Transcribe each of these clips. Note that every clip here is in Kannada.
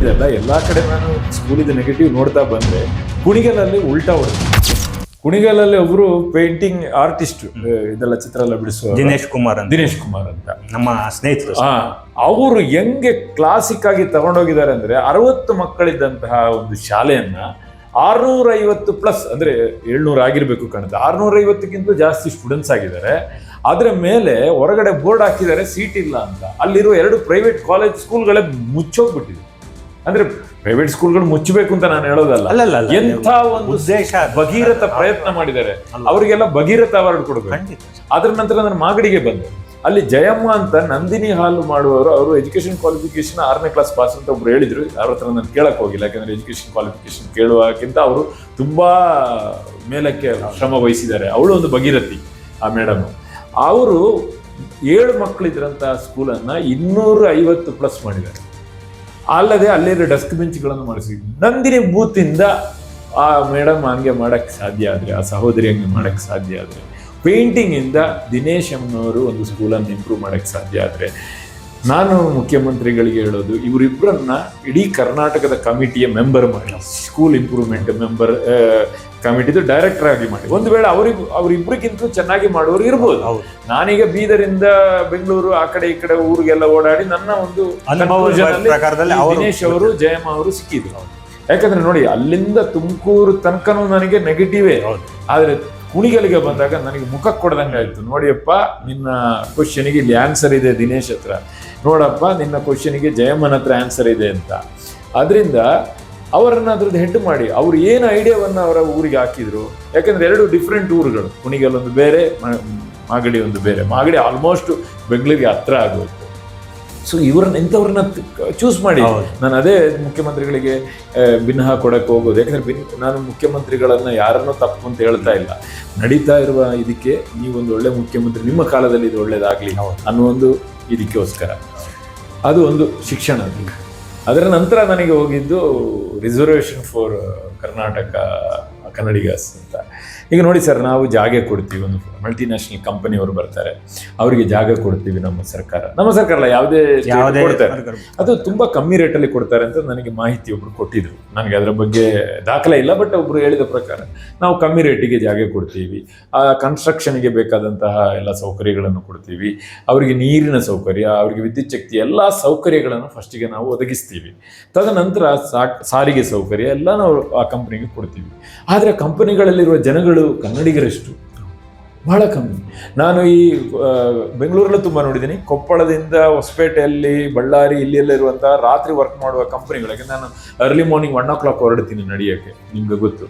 ಹೇಳಿದೆಲ್ಲ ಎಲ್ಲಾ ಕಡೆ ನಾನು ಸ್ಕೂಲಿದ ನೆಗೆಟಿವ್ ನೋಡ್ತಾ ಬಂದೆ. ಕುಣಿಗಲಲ್ಲಿ ಉಲ್ಟಾ ಹೊಡೆದು. ಕುಣಿಗಲಲ್ಲಿ ಒಬ್ರು ಪೇಂಟಿಂಗ್ ಆರ್ಟಿಸ್ಟ್, ಇದೆಲ್ಲ ಚಿತ್ರ ಎಲ್ಲ ಬಿಡಿಸುವ ದಿನೇಶ್ ಕುಮಾರ್ ಅಂತ ನಮ್ಮ ಸ್ನೇಹಿತರು. ಅವರು ಹೆಂಗೆ ಕ್ಲಾಸಿಕ್ ಆಗಿ ತಗೊಂಡೋಗಿದ್ದಾರೆ ಅಂದ್ರೆ 60 ಮಕ್ಕಳಿದ್ದಂತಹ ಒಂದು ಶಾಲೆಯನ್ನ 650+ ಅಂದ್ರೆ 700 ಆಗಿರ್ಬೇಕು ಕಾಣುತ್ತೆ, 650ಕ್ಕಿಂತ ಜಾಸ್ತಿ ಸ್ಟೂಡೆಂಟ್ಸ್ ಆಗಿದ್ದಾರೆ. ಅದರ ಮೇಲೆ ಹೊರಗಡೆ ಬೋರ್ಡ್ ಹಾಕಿದ್ದಾರೆ ಸೀಟ್ ಇಲ್ಲ ಅಂತ. ಅಲ್ಲಿರುವ 2 ಪ್ರೈವೇಟ್ ಕಾಲೇಜ್ ಸ್ಕೂಲ್ಗಳೇ ಮುಚ್ಚೋಗ್ಬಿಟ್ಟಿದೆ. ಅಂದ್ರೆ ಪ್ರೈವೇಟ್ ಸ್ಕೂಲ್ಗಳು ಮುಚ್ಚಬೇಕು ಅಂತ ನಾನು ಹೇಳೋದಲ್ಲ, ಎಂಥ ಒಂದು ಉದ್ದೇಶ, ಭಗೀರಥ ಪ್ರಯತ್ನ ಮಾಡಿದ್ದಾರೆ. ಅವರಿಗೆಲ್ಲ ಭಗೀರಥ ಅವಾರ್ಡ್ ಕೊಡಬೇಕು. ಅದರ ನಂತರ ನಾನು ಮಾಗಡಿಗೆ ಬಂದೆ. ಅಲ್ಲಿ ಜಯಮ್ಮ ಅಂತ ನಂದಿನಿ ಹಾಲು ಮಾಡುವವರು, ಅವರು ಎಜುಕೇಶನ್ ಕ್ವಾಲಿಫಿಕೇಶನ್ 6ನೇ ಕ್ಲಾಸ್ ಪಾಸ್ ಅಂತ ಒಬ್ರು ಹೇಳಿದ್ರು. ಅವ್ರ ಹತ್ರ ನಾನು ಕೇಳಕ್ ಹೋಗಿಲ್ಲ, ಯಾಕಂದ್ರೆ ಎಜುಕೇಶನ್ ಕ್ವಾಲಿಫಿಕೇಶನ್ ಕೇಳುವಕ್ಕಿಂತ ಅವರು ತುಂಬಾ ಮೇಲಕ್ಕೆ ಶ್ರಮ ವಹಿಸಿದ್ದಾರೆ. ಅವಳು ಒಂದು ಭಗೀರಥಿ ಆ ಮೇಡಮ್. ಅವರು 7 ಮಕ್ಕಳಿದ್ರಂತಹ ಸ್ಕೂಲನ್ನ 250+ ಮಾಡಿದ್ದಾರೆ. ಅಲ್ಲದೆ ಅಲ್ಲಿರೋ ಡೆಸ್ಕ್ ಬೆಂಚ್ಗಳನ್ನು ಮಾಡಿಸಿ ನಂದಿನಿ ಬೂತಿಂದ ಆ ಮೇಡಮ್ ಹಂಗೆ ಮಾಡಕ್ ಸಾಧ್ಯ ಆದ್ರೆ, ಆ ಸಹೋದರಿ ಹಂಗೆ ಮಾಡಕ್ ಸಾಧ್ಯ ಆದ್ರೆ, ಪೇಂಟಿಂಗ್ ಇಂದ ದಿನೇಶ್ ಅಮ್ಮನವರು ಒಂದು ಸ್ಕೂಲನ್ನು ಇಂಪ್ರೂವ್ ಮಾಡಕ್ ಸಾಧ್ಯ ಆದ್ರೆ, ನಾನು ಮುಖ್ಯಮಂತ್ರಿಗಳಿಗೆ ಹೇಳೋದು ಇವರಿಬ್ಬರನ್ನ ಇಡೀ ಕರ್ನಾಟಕದ ಕಮಿಟಿಯ ಮೆಂಬರ್ ಮಾಡಿ, ಸ್ಕೂಲ್ ಇಂಪ್ರೂವ್ಮೆಂಟ್ ಮೆಂಬರ್ ಕಮಿಟಿದು ಡೈರೆಕ್ಟರ್ ಆಗಿ ಮಾಡಿ. ಒಂದು ವೇಳೆ ಅವರಿಬ್ಬರಿಗಿಂತ ಚೆನ್ನಾಗಿ ಮಾಡೋರು ಇರ್ಬೋದು. ನಾನೀಗ ಬೀದರಿಂದ ಬೆಂಗಳೂರು ಆ ಕಡೆ ಈ ಕಡೆ ಊರಿಗೆಲ್ಲ ಓಡಾಡಿ ನನ್ನ ಒಂದು ದಿನೇಶ್ ಅವರು ಜಯಮ್ಮ ಅವರು ಸಿಕ್ಕಿದ್ರು. ಯಾಕಂದ್ರೆ ನೋಡಿ, ಅಲ್ಲಿಂದ ತುಮಕೂರು ತನಕನೂ ನನಗೆ ನೆಗೆಟಿವೇ. ಆದ್ರೆ ಕುಣಿಗಲಿಗೆ ಬಂದಾಗ ನನಗೆ ಮುಖ ಕೊಡ್ದಂಗೆ ಆಯ್ತು. ನೋಡಿಯಪ್ಪ, ನಿನ್ನ ಕ್ವಶನಿಗೆ ಇಲ್ಲಿ ಆನ್ಸರ್ ಇದೆ ದಿನೇಶ್ ಹತ್ರ, ನೋಡಪ್ಪ ನಿನ್ನ ಕ್ವಶನಿಗೆ ಜಯಮ್ಮನ ಹತ್ರ ಆನ್ಸರ್ ಇದೆ ಅಂತ. ಅದರಿಂದ ಅವರನ್ನ ಅದ್ರದ್ದು ಹೆಡ್ ಮಾಡಿ ಅವ್ರು ಏನು ಐಡಿಯಾವನ್ನ ಅವರ ಊರಿಗೆ ಹಾಕಿದ್ರು. ಯಾಕಂದ್ರೆ 2 ಡಿಫ್ರೆಂಟ್ ಊರುಗಳು, ಕುಣಿಗಲ್ ಒಂದು ಬೇರೆ, ಮಾಗಡಿ ಒಂದು ಬೇರೆ. ಮಾಗಡಿ ಆಲ್ಮೋಸ್ಟ್ ಬೆಂಗಳೂರಿಗೆ ಹತ್ರ ಆಗೋಯ್ತು. ಸೊ ಇಂಥವ್ರನ್ನ ಚೂಸ್ ಮಾಡಿ. ನಾನು ಅದೇ ಮುಖ್ಯಮಂತ್ರಿಗಳಿಗೆ ಭಿನ್ನ ಕೊಡಕ್ಕೆ ಹೋಗೋದು. ಯಾಕಂದ್ರೆ ನಾನು ಮುಖ್ಯಮಂತ್ರಿಗಳನ್ನ ಯಾರನ್ನೂ ತಪ್ಪು ಅಂತ ಹೇಳ್ತಾ ಇಲ್ಲ. ನಡೀತಾ ಇರುವ ಇದಕ್ಕೆ ನೀವೊಂದು ಒಳ್ಳೆ ಮುಖ್ಯಮಂತ್ರಿ, ನಿಮ್ಮ ಕಾಲದಲ್ಲಿ ಇದು ಒಳ್ಳೇದಾಗ್ಲಿ ಅನ್ನೋ ಒಂದು ಇದಕ್ಕೋಸ್ಕರ ಅದು ಒಂದು ಶಿಕ್ಷಣ. ಅದರ ನಂತರ ನನಗೆ ಹೋಗಿದ್ದು ರಿಸರ್ವೇಷನ್ ಫಾರ್ ಕರ್ನಾಟಕ ಕನ್ನಡಿಗಸ್ ಅಂತ. ಈಗ ನೋಡಿ ಸರ್, ನಾವು ಜಾಗ ಕೊಡ್ತೀವಿ, ಒಂದು ಮಲ್ಟಿನ್ಯಾಷನಲ್ ಕಂಪನಿಯವರು ಬರ್ತಾರೆ, ಅವರಿಗೆ ಜಾಗ ಕೊಡ್ತೀವಿ. ನಮ್ಮ ಸರ್ಕಾರ ಅಲ್ಲ, ಯಾವುದೇ ಕೊಡ್ತಾರೆ, ಅದು ತುಂಬಾ ಕಮ್ಮಿ ರೇಟಲ್ಲಿ ಕೊಡ್ತಾರೆ ಅಂತ ನನಗೆ ಮಾಹಿತಿ ಒಬ್ರು ಕೊಟ್ಟಿದ್ರು. ನನಗೆ ಅದರ ಬಗ್ಗೆ ದಾಖಲೆ ಇಲ್ಲ, ಬಟ್ ಒಬ್ರು ಹೇಳಿದ ಪ್ರಕಾರ ನಾವು ಕಮ್ಮಿ ರೇಟಿಗೆ ಜಾಗ ಕೊಡ್ತೀವಿ, ಆ ಕನ್ಸ್ಟ್ರಕ್ಷನ್ಗೆ ಬೇಕಾದಂತಹ ಎಲ್ಲ ಸೌಕರ್ಯಗಳನ್ನು ಕೊಡ್ತೀವಿ, ಅವರಿಗೆ ನೀರಿನ ಸೌಕರ್ಯ, ಅವರಿಗೆ ವಿದ್ಯುತ್ ಶಕ್ತಿ ಎಲ್ಲ ಸೌಕರ್ಯಗಳನ್ನು ಫಸ್ಟಿಗೆ ನಾವು ಒದಗಿಸ್ತೀವಿ. ತದನಂತರ ಸಾರಿಗೆ ಸೌಕರ್ಯ ಎಲ್ಲ ನಾವು ಆ ಕಂಪನಿಗೆ ಕೊಡ್ತೀವಿ. ಆದರೆ ಕಂಪನಿಗಳಲ್ಲಿರುವ ಜನಗಳು ಕನ್ನಡಿಗರಷ್ಟು ಬಹಳ ಕಮ್ಮಿ. ನಾನು ಈ ಬೆಂಗಳೂರಲ್ಲೂ ತುಂಬ ನೋಡಿದ್ದೀನಿ. ಕೊಪ್ಪಳದಿಂದ ಹೊಸಪೇಟೆಯಲ್ಲಿ, ಬಳ್ಳಾರಿ, ಇಲ್ಲೆಲ್ಲ ಇರುವಂತಹ ರಾತ್ರಿ ವರ್ಕ್ ಮಾಡುವ ಕಂಪನಿಗಳಿಗೆ ನಾನು ಅರ್ಲಿ ಮಾರ್ನಿಂಗ್ 1 o'clock ಹೊರಡ್ತೀನಿ ನಡೆಯೋಕ್ಕೆ, ನಿಮ್ಗೆ ಗೊತ್ತು.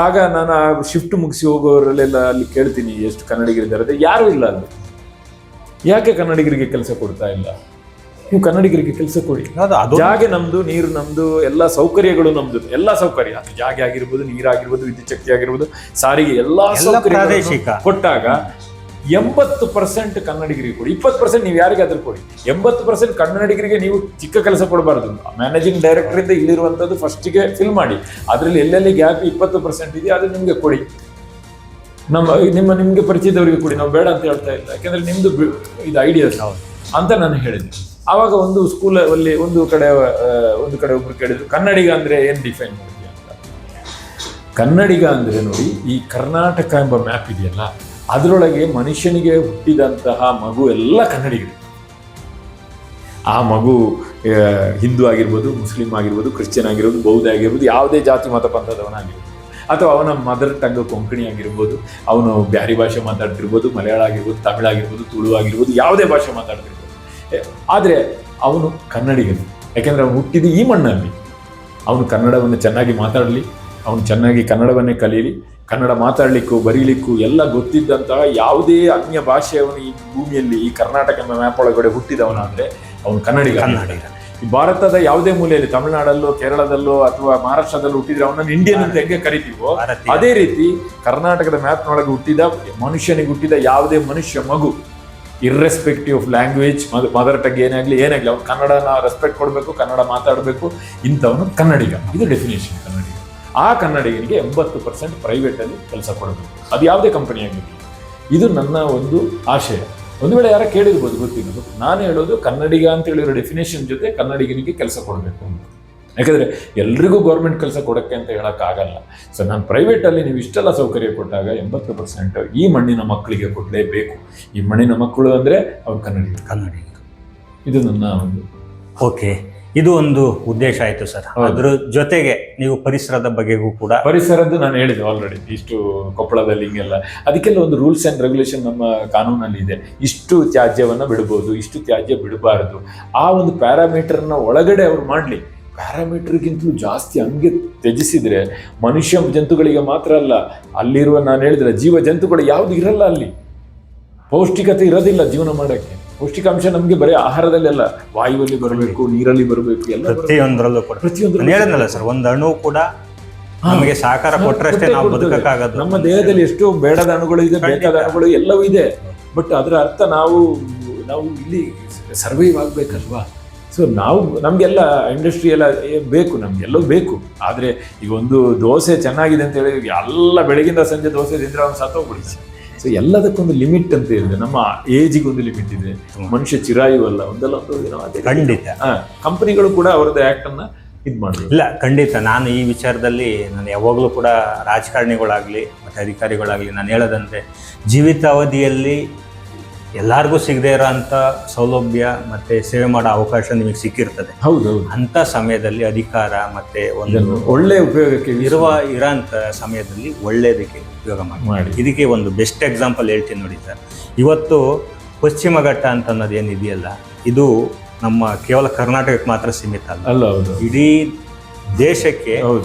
ಆಗ ನಾನು ಆ ಶಿಫ್ಟ್ ಮುಗಿಸಿ ಹೋಗೋರಲ್ಲೆಲ್ಲ ಅಲ್ಲಿ ಕೇಳ್ತೀನಿ ಎಷ್ಟು ಕನ್ನಡಿಗರಿದ್ದಾರೆ. ಯಾರೂ ಇಲ್ಲ ಅಲ್ಲಿ. ಯಾಕೆ ಕನ್ನಡಿಗರಿಗೆ ಕೆಲಸ ಕೊಡ್ತಾ ಇಲ್ಲ? ನೀವು ಕನ್ನಡಿಗರಿಗೆ ಕೆಲಸ ಕೊಡಿ. ಜಾಗ ನಮ್ದು, ನೀರು ನಮ್ದು, ಎಲ್ಲ ಸೌಕರ್ಯಗಳು ನಮ್ದು, ಎಲ್ಲ ಸೌಕರ್ಯ, ಜಾಗ ಆಗಿರ್ಬೋದು, ನೀರಾಗಿರ್ಬೋದು, ವಿದ್ಯುತ್ ಶಕ್ತಿ ಆಗಿರ್ಬೋದು, ಸಾರಿಗೆ, ಎಲ್ಲಾ ಸೌಕರ್ಯ ಕೊಟ್ಟಾಗ 80% ಕನ್ನಡಿಗರಿಗೆ ಕೊಡಿ, 20% ನೀವು ಯಾರಿಗಾದ್ರೂ ಕೊಡಿ. 80% ಕನ್ನಡಿಗರಿಗೆ ನೀವು ಚಿಕ್ಕ ಕೆಲಸ ಕೊಡಬಾರ್ದು. ಮ್ಯಾನೇಜಿಂಗ್ ಡೈರೆಕ್ಟರ್ ಇಂದ ಇಲ್ಲಿರುವಂತದ್ದು ಫಸ್ಟಿಗೆ ಫಿಲ್ ಮಾಡಿ, ಅದರಲ್ಲಿ ಎಲ್ಲೆಲ್ಲಿ ಗ್ಯಾಪ್ 20% ಇದೆ ಅದು ನಿಮ್ಗೆ ಕೊಡಿ. ನಿಮ್ಗೆ ಪರಿಚಯದವರಿಗೆ ಕೊಡಿ, ನಾವು ಬೇಡ ಅಂತ ಹೇಳ್ತಾ ಇಲ್ಲ. ಯಾಕಂದ್ರೆ ನಿಮ್ದು ಇದು ಐಡಿಯಾಸ್ ಅಂತ ನಾನು ಹೇಳಿದೆ. ಆವಾಗ ಒಂದು ಸ್ಕೂಲಲ್ಲಿ ಒಂದು ಕಡೆ ಒಬ್ರು ಕೇಳಿದ್ರು, ಕನ್ನಡಿಗ ಅಂದ್ರೆ ಏನ್ ಡಿಫೈನ್ ಮಾಡ್ತೀಯ ಅಂತ. ಕನ್ನಡಿಗ ಅಂದ್ರೆ ನೋಡಿ, ಈ ಕರ್ನಾಟಕ ಎಂಬ ಮ್ಯಾಪ್ ಇದೆಯಲ್ಲ, ಅದರೊಳಗೆ ಮನುಷ್ಯನಿಗೆ ಹುಟ್ಟಿದಂತಹ ಮಗು ಎಲ್ಲ ಕನ್ನಡಿಗರು. ಆ ಮಗು ಹಿಂದೂ ಆಗಿರ್ಬೋದು, ಮುಸ್ಲಿಂ ಆಗಿರ್ಬೋದು, ಕ್ರಿಶ್ಚಿಯನ್ ಆಗಿರ್ಬೋದು, ಬೌದ್ಧ ಆಗಿರ್ಬೋದು, ಯಾವುದೇ ಜಾತಿ ಮತ ಪಂಥದವನಾಗಿರ್ಬೋದು, ಅಥವಾ ಅವನ ಮದರ್ ಟಂಗ್ ಕೊಂಕಣಿ ಆಗಿರ್ಬೋದು, ಅವನು ಬ್ಯಾರಿ ಭಾಷೆ ಮಾತಾಡ್ತಿರ್ಬೋದು, ಮಲಯಾಳ ಆಗಿರ್ಬೋದು, ತಮಿಳ್ ಆಗಿರ್ಬೋದು, ತುಳು ಆಗಿರ್ಬೋದು, ಯಾವುದೇ ಭಾಷೆ ಮಾತಾಡ್ತಿರ್ಬೋದು. ಆದರೆ ಅವನು ಕನ್ನಡಿಗನು. ಯಾಕೆಂದರೆ ಅವನು ಹುಟ್ಟಿದ ಈ ಮಣ್ಣಲ್ಲಿ. ಅವನು ಕನ್ನಡವನ್ನು ಚೆನ್ನಾಗಿ ಮಾತಾಡಲಿ, ಅವನು ಚೆನ್ನಾಗಿ ಕನ್ನಡವನ್ನೇ ಕಲೀಲಿ, ಕನ್ನಡ ಮಾತಾಡಲಿಕ್ಕೂ ಬರೀಲಿಕ್ಕೂ ಎಲ್ಲ ಗೊತ್ತಿದ್ದಂತಹ ಯಾವುದೇ ಅನ್ಯ ಭಾಷೆಯವನು ಈ ಭೂಮಿಯಲ್ಲಿ, ಈ ಕರ್ನಾಟಕ ಮ್ಯಾಪ್ ಒಳಗಡೆ ಹುಟ್ಟಿದವನಾದರೆ ಅವನು ಕನ್ನಡಿಗ. ಈ ಭಾರತದ ಯಾವುದೇ ಮೂಲೆಯಲ್ಲಿ, ತಮಿಳುನಾಡಲ್ಲೋ, ಕೇರಳದಲ್ಲೋ ಅಥವಾ ಮಹಾರಾಷ್ಟ್ರದಲ್ಲೋ ಹುಟ್ಟಿದ್ರೆ ಅವನನ್ನು ಇಂಡಿಯನ್ ಅಂತ ಹೆಂಗೆ ಕರಿತೀವೋ, ಅದೇ ರೀತಿ ಕರ್ನಾಟಕದ ಮ್ಯಾಪ್ನೊಳಗೆ ಹುಟ್ಟಿದ ಮನುಷ್ಯನಿಗೆ ಹುಟ್ಟಿದ ಯಾವುದೇ ಮನುಷ್ಯ ಮಗು, irrespective of language, mother tongue ಏನಾಗಲಿ ಅವ್ನು ಕನ್ನಡನ ರೆಸ್ಪೆಕ್ಟ್ ಕೊಡಬೇಕು, ಕನ್ನಡ ಮಾತಾಡಬೇಕು, ಇಂಥವನು ಕನ್ನಡಿಗ. ಇದು ಡೆಫಿನೇಷನ್ ಕನ್ನಡಿಗ. ಆ ಕನ್ನಡಿಗನಿಗೆ 80% ಪ್ರೈವೇಟಲ್ಲಿ ಕೆಲಸ ಕೊಡಬೇಕು, ಅದು ಯಾವುದೇ ಕಂಪನಿ ಆಗಿರಲಿ. ಇದು ನನ್ನ ಒಂದು ಆಶಯ. ಒಂದು ವೇಳೆ ಯಾರ ಕೇಳಿರ್ಬೋದು, ಗೊತ್ತಿಲ್ಲ. ನಾನು ಹೇಳೋದು ಕನ್ನಡಿಗ ಅಂತ ಹೇಳಿರೋ ಡೆಫಿನೇಷನ್ ಜೊತೆ ಕನ್ನಡಿಗನಿಗೆ ಕೆಲಸ ಕೊಡಬೇಕು ಅಂತ. ಯಾಕಂದರೆ ಎಲ್ರಿಗೂ ಗೌರ್ಮೆಂಟ್ ಕೆಲಸ ಕೊಡೋಕ್ಕೆ ಅಂತ ಹೇಳೋಕ್ಕಾಗಲ್ಲ. ಸೊ ನಾನು ಪ್ರೈವೇಟಲ್ಲಿ ನೀವು ಇಷ್ಟೆಲ್ಲ ಸೌಕರ್ಯ ಕೊಟ್ಟಾಗ 80% ಈ ಮಣ್ಣಿನ ಮಕ್ಕಳಿಗೆ ಕೊಡಲೇಬೇಕು. ಈ ಮಣ್ಣಿನ ಮಕ್ಕಳು ಅಂದರೆ ಅವ್ರು ಕನ್ನಡಿಗರು. ಇದು ನನ್ನ ಒಂದು ಓಕೆ, ಇದು ಒಂದು ಉದ್ದೇಶ ಆಯಿತು ಸರ್. ಅದ್ರ ಜೊತೆಗೆ ನೀವು ಪರಿಸರದ ಬಗ್ಗೆಗೂ ಕೂಡ ಪರಿಸರದ್ದು ನಾನು ಹೇಳಿದೆ ಆಲ್ರೆಡಿ, ಇಷ್ಟು ಕೊಪ್ಪಳದಲ್ಲಿ ಹಿಂಗೆಲ್ಲ ಅದಕ್ಕೆಲ್ಲ ಒಂದು ರೂಲ್ಸ್ ಆ್ಯಂಡ್ ರೆಗ್ಯುಲೇಷನ್ ನಮ್ಮ ಕಾನೂನಲ್ಲಿ ಇದೆ. ಇಷ್ಟು ತ್ಯಾಜ್ಯವನ್ನು ಬಿಡ್ಬೋದು, ಇಷ್ಟು ತ್ಯಾಜ್ಯ ಬಿಡಬಾರ್ದು. ಆ ಒಂದು ಪ್ಯಾರಾಮೀಟರ್ನ ಒಳಗಡೆ ಅವ್ರು ಮಾಡಲಿ. ಪ್ಯಾರಾಮೀಟರ್ಗಿಂತಲೂ ಜಾಸ್ತಿ ಹಂಗೆ ತ್ಯಜಿಸಿದರೆ ಮನುಷ್ಯ ಜಂತುಗಳಿಗೆ ಮಾತ್ರ ಅಲ್ಲ, ಅಲ್ಲಿರುವ ನಾನು ಹೇಳಿದ್ರೆ ಜೀವ ಜಂತುಗಳು ಯಾವುದು ಇರಲ್ಲ, ಅಲ್ಲಿ ಪೌಷ್ಟಿಕತೆ ಇರೋದಿಲ್ಲ ಜೀವನ ಮಾಡೋಕ್ಕೆ. ಪೌಷ್ಟಿಕಾಂಶ ನಮಗೆ ಬರೀ ಆಹಾರದಲ್ಲೆಲ್ಲ, ವಾಯುವಲ್ಲಿ ಬರಬೇಕು, ನೀರಲ್ಲಿ ಬರಬೇಕು, ಎಲ್ಲ ಪ್ರತಿಯೊಂದರಲ್ಲೂ ಕೂಡ. ಪ್ರತಿಯೊಂದು ಹೇಳಿದ್ನಲ್ಲ ಸರ್, ಒಂದು ಅಣು ಕೂಡ ನಮಗೆ ಸಹಕಾರ ಕೊಟ್ಟರಷ್ಟೇ ನಾವು ಬದುಕಕ್ಕಾಗೋದು. ನಮ್ಮ ದೇಹದಲ್ಲಿ ಎಷ್ಟೋ ಬೇಡದ ಅಣುಗಳು ಇದೆ, ಬೇಕಾದ ಅಣುಗಳು ಎಲ್ಲವೂ ಇದೆ. ಬಟ್ ಅದರ ಅರ್ಥ ನಾವು ಇಲ್ಲಿ ಸರ್ವೈವ್ ಆಗಬೇಕಲ್ವಾ. ಸೊ ನಮಗೆಲ್ಲ ಇಂಡಸ್ಟ್ರಿ ಎಲ್ಲ ಬೇಕು, ನಮಗೆಲ್ಲವೂ ಬೇಕು. ಆದರೆ ಈಗ ಒಂದು ದೋಸೆ ಚೆನ್ನಾಗಿದೆ ಅಂತ ಹೇಳಿ ಎಲ್ಲ ಬೆಳಗಿಂದ ಸಂಜೆ ದೋಸೆ ತಿಂದರೆ ಅವ್ನು ಸತ್ತೋಗ್ಬಿಡ್ತಾನೆ. ಸೊ ಎಲ್ಲದಕ್ಕೊಂದು ಲಿಮಿಟ್ ಅಂತ ಇದೆ. ನಮ್ಮ ಏಜಿಗೆ ಒಂದು ಲಿಮಿಟ್ ಇದೆ. ಮನುಷ್ಯ ಚಿರಾಯು ಅಲ್ಲ, ಒಂದಲ್ಲ ಒಂದು ದಿನ ಖಂಡಿತ. ಕಂಪನಿಗಳು ಕೂಡ ಅವರದ್ದು ಆ್ಯಕ್ಟ್ ಅನ್ನ ಇದು ಮಾಡಬೇಕು. ಇಲ್ಲ, ಖಂಡಿತ. ನಾನು ಈ ವಿಚಾರದಲ್ಲಿ ನಾನು ಯಾವಾಗಲೂ ಕೂಡ ರಾಜಕಾರಣಿಗಳಾಗಲಿ ಮತ್ತು ಅಧಿಕಾರಿಗಳಾಗಲಿ ನಾನು ಹೇಳೋದಂದರೆ, ಜೀವಿತಾವಧಿಯಲ್ಲಿ ಎಲ್ಲರಿಗೂ ಸಿಗದೇ ಇರೋ ಅಂಥ ಸೌಲಭ್ಯ ಮತ್ತು ಸೇವೆ ಮಾಡೋ ಅವಕಾಶ ನಿಮಗೆ ಸಿಕ್ಕಿರ್ತದೆ. ಹೌದು. ಅಂಥ ಸಮಯದಲ್ಲಿ ಅಧಿಕಾರ ಮತ್ತು ಒಂದು ಒಳ್ಳೆ ಉಪಯೋಗಕ್ಕೆ ಇರೋಂಥ ಸಮಯದಲ್ಲಿ ಒಳ್ಳೆಯದಕ್ಕೆ ಉಪಯೋಗ ಮಾಡಿ. ಇದಕ್ಕೆ ಒಂದು ಬೆಸ್ಟ್ ಎಕ್ಸಾಂಪಲ್ ಹೇಳ್ತೀನಿ ನೋಡಿ ಸರ್. ಇವತ್ತು ಪಶ್ಚಿಮ ಘಟ್ಟ ಅಂತ ಅನ್ನೋದು ಏನಿದೆಯಲ್ಲ, ಇದು ನಮ್ಮ ಕೇವಲ ಕರ್ನಾಟಕಕ್ಕೆ ಮಾತ್ರ ಸೀಮಿತ ಅಲ್ಲ. ಇಡೀ ದೇಶಕ್ಕೆ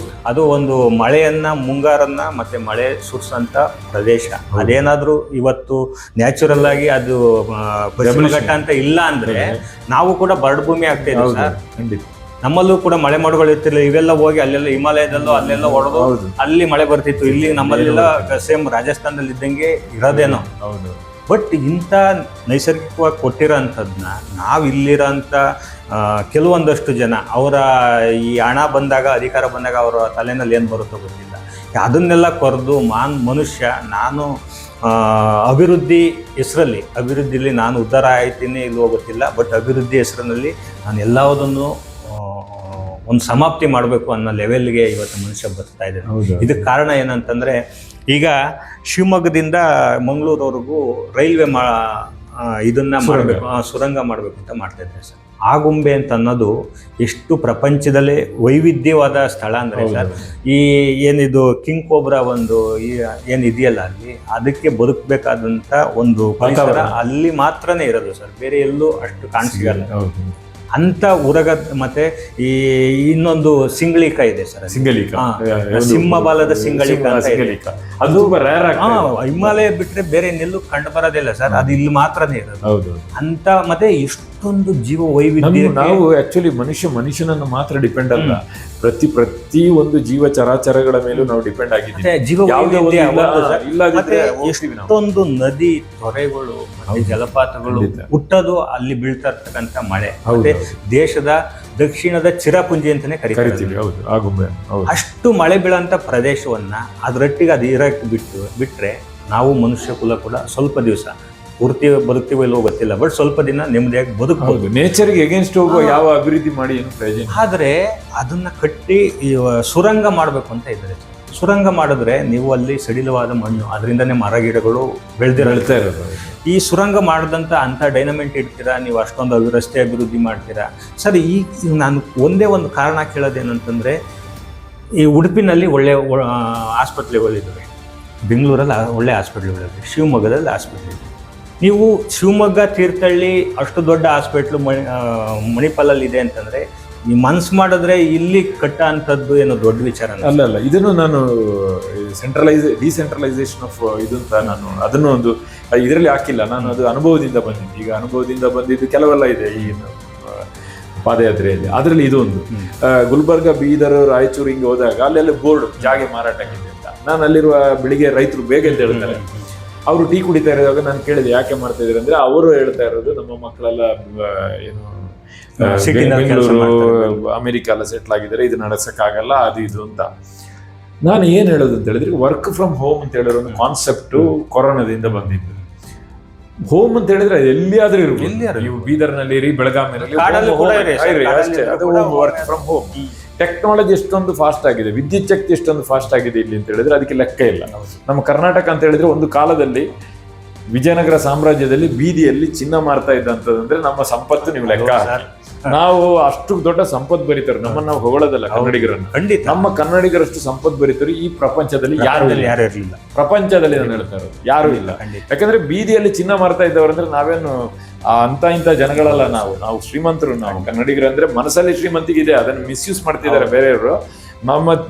ಅದು ಒಂದು ಮಳೆಯನ್ನ, ಮುಂಗಾರನ್ನ ಮತ್ತೆ ಮಳೆ ಸುರಿಸಂತ ಪ್ರದೇಶ. ಅದೇನಾದ್ರೂ ಇವತ್ತು ನ್ಯಾಚುರಲ್ ಆಗಿ ಅದು ಪಶ್ಚಿಮ ಘಟ್ಟ ಅಂತ ಇಲ್ಲ ಅಂದ್ರೆ ನಾವು ಕೂಡ ಬರಡು ಭೂಮಿ ಆಗ್ತೇವೆ ಸರ್. ನಮ್ಮಲ್ಲೂ ಕೂಡ ಮಳೆ ಮಾಡುಗಳು ಇರ್ತಿರ್ಲಿಲ್ಲ. ಇವೆಲ್ಲ ಹೋಗಿ ಅಲ್ಲೆಲ್ಲ ಹಿಮಾಲಯದಲ್ಲೋ ಅಲ್ಲೆಲ್ಲ ಹೊಡೆದು ಅಲ್ಲಿ ಮಳೆ ಬರ್ತಿತ್ತು. ಇಲ್ಲಿ ನಮ್ಮಲ್ಲೆಲ್ಲ ಸೇಮ್ ರಾಜಸ್ಥಾನದಲ್ಲಿ ಇದ್ದಂಗೆ ಇರೋದೇನೋ. ಬಟ್ ಇಂಥ ನೈಸರ್ಗಿಕವಾಗಿ ಕೊಟ್ಟಿರೋ ಅಂಥದ್ದನ್ನ ನಾವು ಇಲ್ಲಿರೋಂಥ ಕೆಲವೊಂದಷ್ಟು ಜನ ಅವರ ಈ ಹಣ ಬಂದಾಗ, ಅಧಿಕಾರ ಬಂದಾಗ ಅವರ ತಲೆನಲ್ಲಿ ಏನು ಬರುತ್ತೋ ಗೊತ್ತಿಲ್ಲ, ಅದನ್ನೆಲ್ಲ ಕೊರೆದು ಮನುಷ್ಯ ನಾನು ಅಭಿವೃದ್ಧಿ ಅಭಿವೃದ್ಧಿಲಿ ನಾನು ಉದ್ಧಾರ ಆಯ್ತೀನಿ ಇಲ್ವೋ ಗೊತ್ತಿಲ್ಲ, ಬಟ್ ಅಭಿವೃದ್ಧಿ ಹೆಸರಿನಲ್ಲಿ ನಾನು ಎಲ್ಲದನ್ನು ಒಂದು ಸಮಾಪ್ತಿ ಮಾಡಬೇಕು ಅನ್ನೋ ಲೆವೆಲ್ಗೆ ಇವತ್ತು ಮನುಷ್ಯ ಬರ್ತಾ ಇದ್ದಾನೆ. ಇದಕ್ಕೆ ಕಾರಣ ಏನಂತಂದರೆ, ಈಗ ಶಿವಮೊಗ್ಗದಿಂದ ಮಂಗಳೂರವರೆಗೂ ರೈಲ್ವೆ ಇದನ್ನ ಮಾಡಬೇಕು, ಸುರಂಗ ಮಾಡಬೇಕು ಅಂತ ಮಾಡ್ತಾ ಇದ್ದಾರೆ ಸರ್. ಆಗುಂಬೆ ಅಂತ ಅನ್ನೋದು ಎಷ್ಟು ಪ್ರಪಂಚದಲ್ಲೇ ವೈವಿಧ್ಯವಾದ ಸ್ಥಳ ಅಂದರೆ ಸರ್, ಈ ಏನಿದು ಕಿಂಗ್ ಕೋಬ್ರಾ ಒಂದು ಏನಿದೆಯಲ್ಲ ಅಲ್ಲಿ, ಅದಕ್ಕೆ ಬದುಕಬೇಕಾದಂಥ ಒಂದು ಪರಿಸರ ಅಲ್ಲಿ ಮಾತ್ರನೇ ಇರೋದು ಸರ್, ಬೇರೆ ಎಲ್ಲೂ ಅಷ್ಟು ಕಾಣಿಸಿಗಲ್ಲ ಅಂತ ಊರಗ. ಮತ್ತೆ ಈ ಇನ್ನೊಂದು ಸಿಂಗಳಿಕ ಇದೆ ಸರ್, ಸಿಂಹ ಬಾಲದ ಸಿಂಗಳಿಕ ಅಂತ. ಅದು ಹಿಮಾಲಯ ಬಿಟ್ರೆ ಬೇರೆ ಎಲ್ಲೂ ಕಂಡು ಬರೋದಿಲ್ಲ ಸರ್, ಅದು ಇಲ್ಲಿ ಮಾತ್ರನೇ ಇರೋದು ಅಂತ. ಮತ್ತೆ ಇಷ್ಟೊಂದು ಜೀವ ವೈವಿಧ್ಯ. ನಾವು ಆಕ್ಚುಲಿ ಮನುಷ್ಯನನ್ನು ಮಾತ್ರ ಡಿಪೆಂಡ್ ಅಲ್ಲ, ಪ್ರತಿ ಒಂದು ಜೀವ ಚರಾಚರಗಳ ಮೇಲೂ ನಾವು ಡಿಪೆಂಡ್ ಆಗಿದ್ದೀವಿ. ಎಷ್ಟೊಂದು ನದಿ, ತೊರೆಗಳು ಮತ್ತೆ ಜಲಪಾತಗಳು ಹುಟ್ಟೋದು ಅಲ್ಲಿ ಬೀಳ್ತಾ ಇರ್ತಕ್ಕಂಥ ಮಳೆ. ಮತ್ತೆ ದೇಶದ ದಕ್ಷಿಣದ ಚಿರಪುಂಜಿ ಅಂತಾನೆ ಕರಿತೀವಿ. ಅಷ್ಟು ಮಳೆ ಬೀಳಂತ ಪ್ರದೇಶವನ್ನ ಅದರೊಟ್ಟಿಗೆ ಅದು ಇರಕ್ಕೆ ಬಿಟ್ರೆ ನಾವು ಮನುಷ್ಯ ಕುಲ ಕೂಡ ಸ್ವಲ್ಪ ದಿವಸ ಪೂರ್ತಿ ಬದುಕ್ತೀವೋ ಇಲ್ಲವೋ ಗೊತ್ತಿಲ್ಲ, ಬಟ್ ಸ್ವಲ್ಪ ದಿನ ನೆಮ್ಮದಿಯಾಗಿ ಬದುಕಬಹುದು. ನೇಚರ್ಗೆ ಎಗೇನ್ಸ್ಟ್ ಹೋಗುವ ಯಾವ ಅಭಿವೃದ್ಧಿ ಮಾಡಿ ಏನು ಪ್ರಯೋಜನ. ಆದರೆ ಅದನ್ನ ಕಟ್ಟಿ ಸುರಂಗ ಮಾಡಬೇಕು ಅಂತ ಇದ್ದಾರೆ. ಸುರಂಗ ಮಾಡಿದ್ರೆ ನೀವು ಅಲ್ಲಿ ಸಡಿಲವಾದ ಮಣ್ಣು, ಅದರಿಂದನೇ ಮರ ಗಿಡಗಳು ಬೆಳೆದಿರಳ್ತಾ ಇರೋದು. ಈ ಸುರಂಗ ಮಾಡಿದಂಥ ಅಂಥ ಡೈನಮೆಂಟ್ ಇಡ್ತೀರಾ ನೀವು, ಅಷ್ಟೊಂದು ರಸ್ತೆ ಅಭಿವೃದ್ಧಿ ಮಾಡ್ತೀರಾ ಸರ್. ನಾನು ಒಂದೇ ಒಂದು ಕಾರಣ ಕೇಳೋದೇನಂತಂದರೆ, ಈ ಉಡುಪಿನಲ್ಲಿ ಒಳ್ಳೆ ಆಸ್ಪತ್ರೆಗಳಿದ್ದಾವೆ, ಬೆಂಗಳೂರಲ್ಲಿ ಒಳ್ಳೆ ಹಾಸ್ಪಿಟ್ಲ್ಗಳಿವೆ, ಶಿವಮೊಗ್ಗದಲ್ಲಿ ಹಾಸ್ಪಿಟ್ಲ್ ಇದೆ. ನೀವು ಶಿವಮೊಗ್ಗ, ತೀರ್ಥಹಳ್ಳಿ ಅಷ್ಟು ದೊಡ್ಡ ಹಾಸ್ಪಿಟ್ಲು ಮಣಿಪಾಲಲ್ಲಿ ಇದೆ ಅಂತಂದರೆ, ನೀವು ಮನ್ಸು ಮಾಡಿದ್ರೆ ಇಲ್ಲಿ ಕಟ್ಟ ಅಂಥದ್ದು ಏನೋ ದೊಡ್ಡ ವಿಚಾರ ಅಲ್ಲ. ಇದನ್ನು ನಾನು ಡಿಸೆಂಟ್ರಲೈಸೇಷನ್ ಆಫ್ ಇದು ಅಂತ ನಾನು ಅದನ್ನು ಒಂದು ಇದರಲ್ಲಿ ಹಾಕಿಲ್ಲ. ನಾನು ಅದು ಅನುಭವದಿಂದ ಬಂದಿದ್ದು. ಈಗ ಅನುಭವದಿಂದ ಬಂದಿದ್ದು ಕೆಲವೆಲ್ಲ ಇದೆ ಈ ಪಾದಯಾತ್ರೆಯಲ್ಲಿ. ಅದರಲ್ಲಿ ಇದೊಂದು ಗುಲ್ಬರ್ಗ, ಬೀದರ್, ರಾಯಚೂರು ಹಿಂಗೆ ಹೋದಾಗ ಅಲ್ಲೆಲ್ಲ ಬೋರ್ಡ್ ಜಾಗೆ ಮಾರಾಟಕ್ಕಿದೆ ಅಂತ. ನಾನು ಅಲ್ಲಿರುವ ಬೆಳಿಗ್ಗೆ ರೈತರು ಬೇಗ ಅಂತ ಹೇಳ್ತಾರೆ. ಅವರು ಟೀ ಕುಡಿತಾ ಇರುವಾಗ ನಾನು ಕೇಳಿದೆ ಯಾಕೆ ಮಾಡ್ತಾ ಇದ್ದಾರೆ ಅಂದರೆ, ಅವರು ಹೇಳ್ತಾ ಇರೋದು ನಮ್ಮ ಮಕ್ಕಳೆಲ್ಲ ಏನು ಬೆಂಗಳೂರು, ಅಮೆರಿಕ ಎಲ್ಲ ಸೆಟ್ಲ್ ಆಗಿದ್ದಾರೆ, ಇದು ನಡೆಸಕ್ಕಾಗಲ್ಲ, ಅದು ಇದು ಅಂತ. ನಾನು ಏನು ಹೇಳೋದು ಅಂತ ಹೇಳಿದ್ರೆ, ವರ್ಕ್ ಫ್ರಮ್ ಹೋಮ್ ಅಂತ ಹೇಳಿರೋ ಒಂದು ಕಾನ್ಸೆಪ್ಟು ಕೊರೋನಾದಿಂದ ಬಂದಿದ್ದು. ಹೋಮ್ ಅಂತ ಹೇಳಿದ್ರೆ ಎಲ್ಲಿಯಾದ್ರೂ ಇರ್ಬೋದು, ನೀವು ಬೀದರ್ನಲ್ಲಿ ಇರಿ, ಬೆಳಗಾವಿನಲ್ಲಿ ವರ್ಕ್ ಫ್ರಮ್ ಹೋಮ್. ಟೆಕ್ನಾಲಜಿ ಎಷ್ಟೊಂದು ಫಾಸ್ಟ್ ಆಗಿದೆ, ವಿದ್ಯುತ್ ಶಕ್ತಿ ಎಷ್ಟೊಂದು ಫಾಸ್ಟ್ ಆಗಿದೆ ಇಲ್ಲಿ ಅಂತ ಹೇಳಿದ್ರೆ ಅದಕ್ಕೆ ಲೆಕ್ಕ ಇಲ್ಲ. ನಮ್ಮ ಕರ್ನಾಟಕ ಅಂತ ಹೇಳಿದ್ರೆ ಒಂದು ಕಾಲದಲ್ಲಿ ವಿಜಯನಗರ ಸಾಮ್ರಾಜ್ಯದಲ್ಲಿ ಬೀದಿಯಲ್ಲಿ ಚಿನ್ನ ಮಾರ್ತಾ ಇದ್ದಂತಂದ್ರೆ ನಮ್ಮ ಸಂಪತ್ತು ನೀವು ಲೆಕ್ಕ ಹಾಕಿ. ನಾವು ಅಷ್ಟು ದೊಡ್ಡ ಸಂಪತ್ ಭರಿತರು, ನಮ್ಮನ್ನ ನಾವು ಹೊಗಳೋದಲ್ಲ ಕನ್ನಡಿಗರನ್ನು. ಖಂಡಿತ ನಮ್ಮ ಕನ್ನಡಿಗರಷ್ಟು ಸಂಪತ್ ಭರಿತರು ಈ ಪ್ರಪಂಚದಲ್ಲಿ ಯಾರು ಇರಲಿಲ್ಲ. ಪ್ರಪಂಚದಲ್ಲಿ ನಾನು ಹೇಳ್ತಾ ಇರೋದು ಯಾರು ಇಲ್ಲ. ಯಾಕಂದ್ರೆ ಬೀದಿಯಲ್ಲಿ ಚಿನ್ನ ಮಾರ್ತಾ ಇದ್ದವರಂದ್ರೆ ನಾವೇನು ಅಂತ ಇಂಥ ಜನಗಳಲ್ಲ. ನಾವು ಶ್ರೀಮಂತರು, ನಾವು ಕನ್ನಡಿಗರು ಅಂದ್ರೆ ಮನಸ್ಸಲ್ಲಿ ಶ್ರೀಮಂತಿಗಿದೆ, ಅದನ್ನು ಮಿಸ್ಯೂಸ್ ಮಾಡ್ತಿದ್ದಾರೆ ಬೇರೆಯವರು.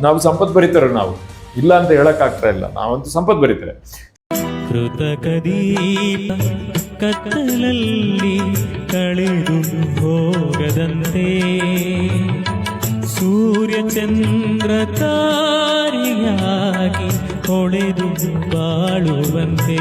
ನಾವು ಸಂಪತ್ ಭರಿತರು, ನಾವು ಇಲ್ಲ ಅಂತ ಹೇಳಕ್ ಆಗ್ತಾ ಇಲ್ಲ, ನಾವಂತೂ ಸಂಪತ್ ಭರಿತಾರೆ. ಕೃತಕ ದೀಪ ಕತ್ತಲಲ್ಲಿ ಕಳೆದು ಹೋಗದಂತೆ, ಸೂರ್ಯ ಚಂದ್ರ ತಾರೆಯಾಗಿ ಹೊಳೆದು ಬಾಳುವಂತೆ.